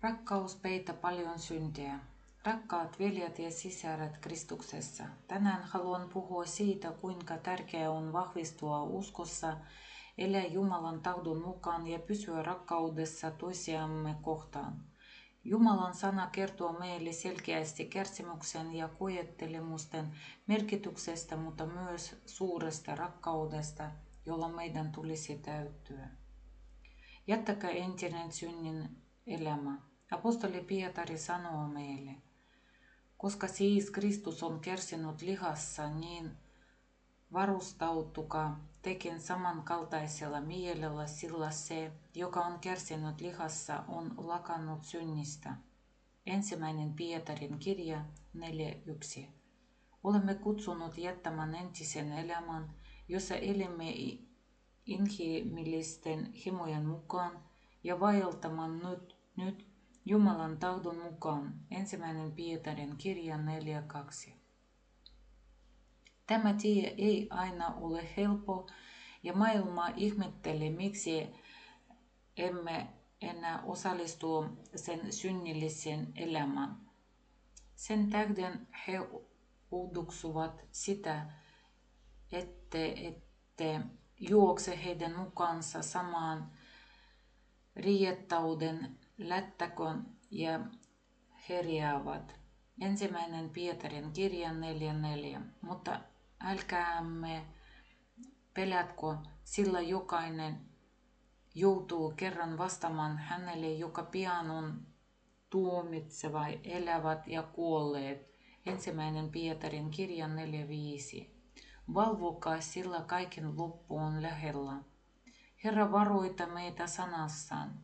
Rakkaus peitä paljon syntiä. Rakkaat veljet ja sisaret Kristuksessa, tänään haluan puhua siitä, kuinka tärkeää on vahvistua uskossa, elää Jumalan tahdon mukaan ja pysyä rakkaudessa toisiamme kohtaan. Jumalan sana kertoo meille selkeästi kärsimyksen ja koettelemusten merkityksestä, mutta myös suuresta rakkaudesta, jolla meidän tulisi täyttyä. Jättäkää entinen synnin elämä. Apostoli Pietari sanoo meille, koska siis Kristus on kärsinyt lihassa, niin varustautukaa tekin samankaltaisella mielellä, sillä se, joka on kärsinyt lihassa, on lakannut synnistä. 1. Pietarin kirja 4.1. Olemme kutsunut jättämään entisen elämän, jossa elämme inhimillisten himojen mukaan ja vaeltamaan nyt Jumalan tahdon mukaan. 1. Pietarin kirja 4.2. Tämä tie ei aina ole helppo ja maailma ihmettelee, miksi emme enää osallistu sen synnilliseen elämään. Sen tähden he uuduksuvat sitä, ette juokse heidän mukaansa samaan riettauden lättäkön ja herjäävät. 1. Pietarin kirja 4.4. Mutta älkäämme pelätkö, sillä jokainen joutuu kerran vastaamaan hänelle, joka pian on tuomitseva, elävät ja kuolleet. 1. Pietarin kirja 4.5. Valvokaa, sillä kaiken loppu on lähellä. Herra varoita meitä sanassaan,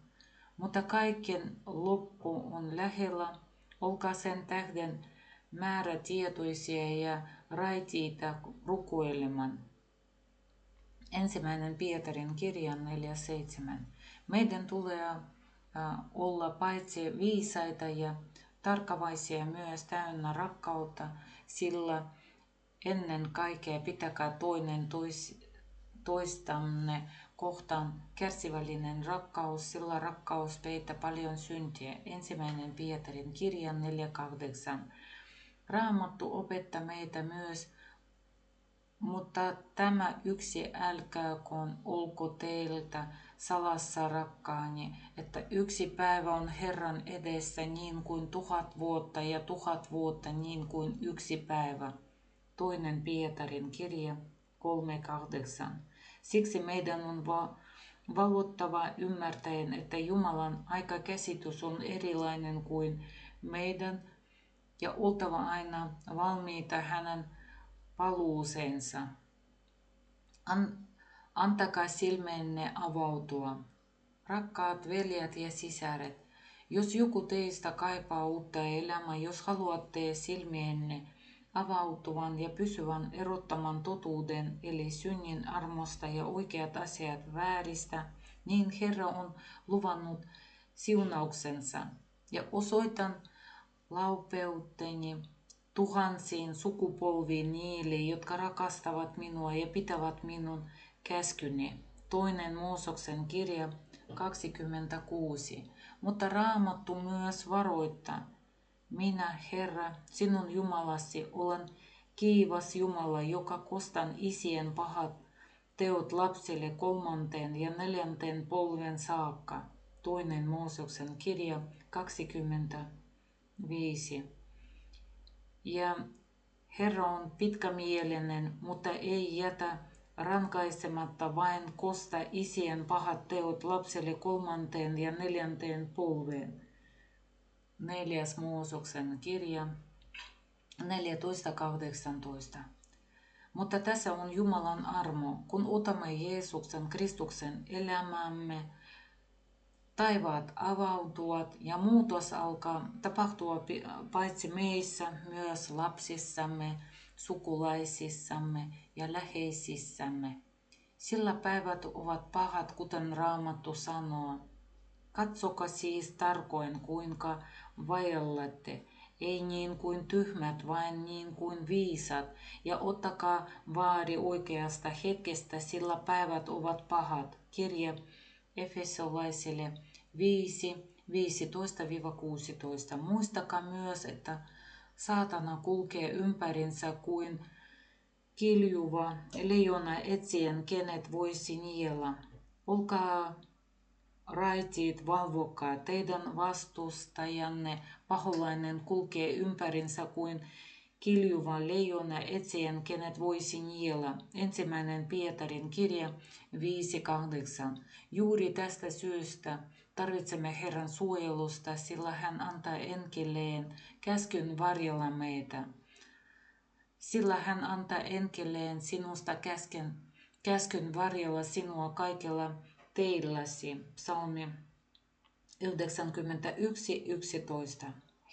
mutta kaiken loppu on lähellä. Olkaa sen tähden määrätietoisia ja raitiita rukoilemaan. 1. Pietarin kirja 4.7. Meidän tulee olla paitsi viisaita ja tarkkavaisia myös täynnä rakkautta, sillä ennen kaikkea pitäkää toinen toistanne kohtaan kärsivällinen rakkaus, sillä rakkaus peitä paljon syntiä. 1. Pietarin kirja 4.8. Raamattu opettaa meitä myös, mutta tämä yksi älkääköön olko teiltä salassa, rakkaani, että yksi päivä on Herran edessä niin kuin 1000 vuotta ja 1000 vuotta niin kuin yksi päivä. 2. Pietarin kirja 3.8. Siksi meidän on valvottava ymmärtäen, että Jumalan aikakäsitys on erilainen kuin meidän ja oltava aina valmiita hänen paluuseensa. Antakaa silmenne avautua. Rakkaat veljet ja sisaret, jos joku teistä kaipaa uutta elämää, jos haluatte silmienne avautuvan ja pysyvän erottamaan totuuden, eli synnin armosta ja oikeat asiat vääristä, niin Herra on luvannut siunauksensa. Ja osoitan laupeuteni tuhansiin sukupolviin niille, jotka rakastavat minua ja pitävät minun käskyni. 2. Mooseksen kirja 26. Mutta Raamattu myös varoittaa. Minä, Herra, sinun Jumalasi, olen kiivas Jumala, joka kostan isien pahat teot lapsille 3. ja 4. polven saakka. 2. Mooseksen kirja 25. Ja Herra on pitkämielinen, mutta ei jätä rankaisematta, vain kosta isien pahat teot lapselle 3. ja 4. polveen. 4. Mooseksen kirja 14.18. Mutta tässä on Jumalan armo, kun otamme Jeesuksen Kristuksen elämämme, taivaat avautuvat ja muutos alkaa tapahtua paitsi meissä, myös lapsissamme, sukulaisissamme ja läheisissämme. Sillä päivät ovat pahat, kuten Raamattu sanoo. Katsokaa siis tarkoin, kuinka vaellatte, ei niin kuin tyhmät, vaan niin kuin viisat, ja ottakaa vaari oikeasta hetkestä, sillä päivät ovat pahat. Kirja Efesolaisille 5, 15-16. Muistakaa myös, että saatana kulkee ympärinsä kuin kiljuva leijona etsien, kenet voisi niellä. Olkaa raitit, valvokaa, teidän vastustajanne paholainen kulkee ympärinsä kuin kiljuva leijona etsien, kenet voisi niellä. 1. Pietarin kirja 5:8. Juuri tästä syystä tarvitsemme Herran suojelusta, sillä hän antaa enkeleen käskyn varjella meitä. Sillä hän antaa enkeleen sinusta käskyn varjella sinua kaikella teilläsi. Psalmi 91:11.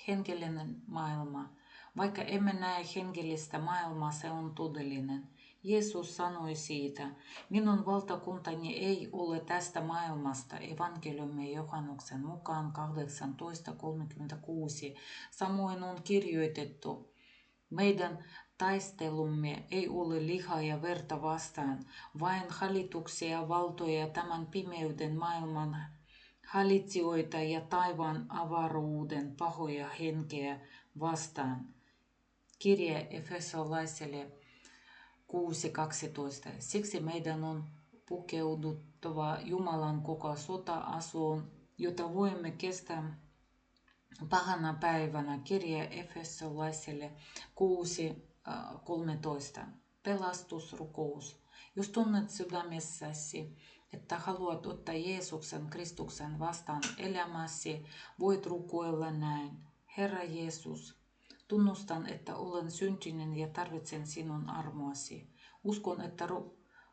Henkilöinen maailma. Vaikka emme näe hengellistä maailmaa, se on todellinen. Jeesus sanoi siitä, minun valtakuntani ei ole tästä maailmasta, evankeliumme Johannuksen mukaan 18:36. Samoin on kirjoitettu, meidän taistelumme ei ole lihaa ja verta vastaan, vain hallituksia, valtoja, tämän pimeyden maailman hallitsijoita ja taivaan avaruuden pahoja henkeä vastaan. Kirje Efesolaisille 6:12. Siksi meidän on pukeuduttava Jumalan koko sota-asuun, jota voimme kestää pahana päivänä. Kirje Efesolaisille 6:13. Pelastusrukous. Jos tunnet sydämessäsi, että haluat ottaa Jeesuksen Kristuksen vastaan elämäsi, voit rukoilla näin. Herra Jeesus, tunnustan, että olen syntinen ja tarvitsen sinun armoasi. Uskon, että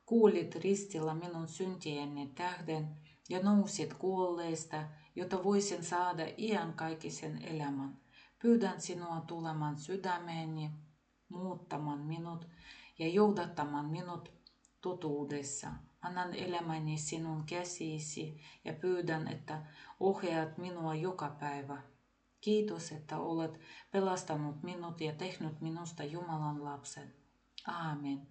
kuolit ristillä minun syntieni tähden ja nousit kuolleista, jotta voisin saada iankaikkisen elämän. Pyydän sinua tulemaan sydämeeni, muuttamaan minut ja johdattamaan minut totuudessa. Annan elämäni sinun käsisi ja pyydän, että ohjaat minua joka päivä. Kiitos, että olet pelastanut minut ja tehnyt minusta Jumalan lapsen. Aamen.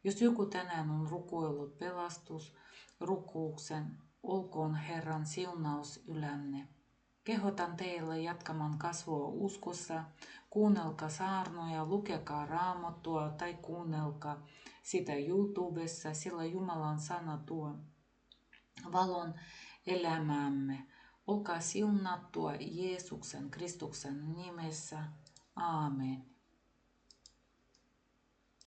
Jos joku tänään on rukoillut pelastusrukouksen, olkoon Herran siunaus ylänne. Kehotan teille jatkamaan kasvua uskossa, kuunnelkaa saarnoja, lukekaa raamattua tai kuunnelkaa sitä YouTubessa, sillä Jumalan sana tuo valon elämäämme. Olkaa siunattua Jeesuksen Kristuksen nimessä. Aamen.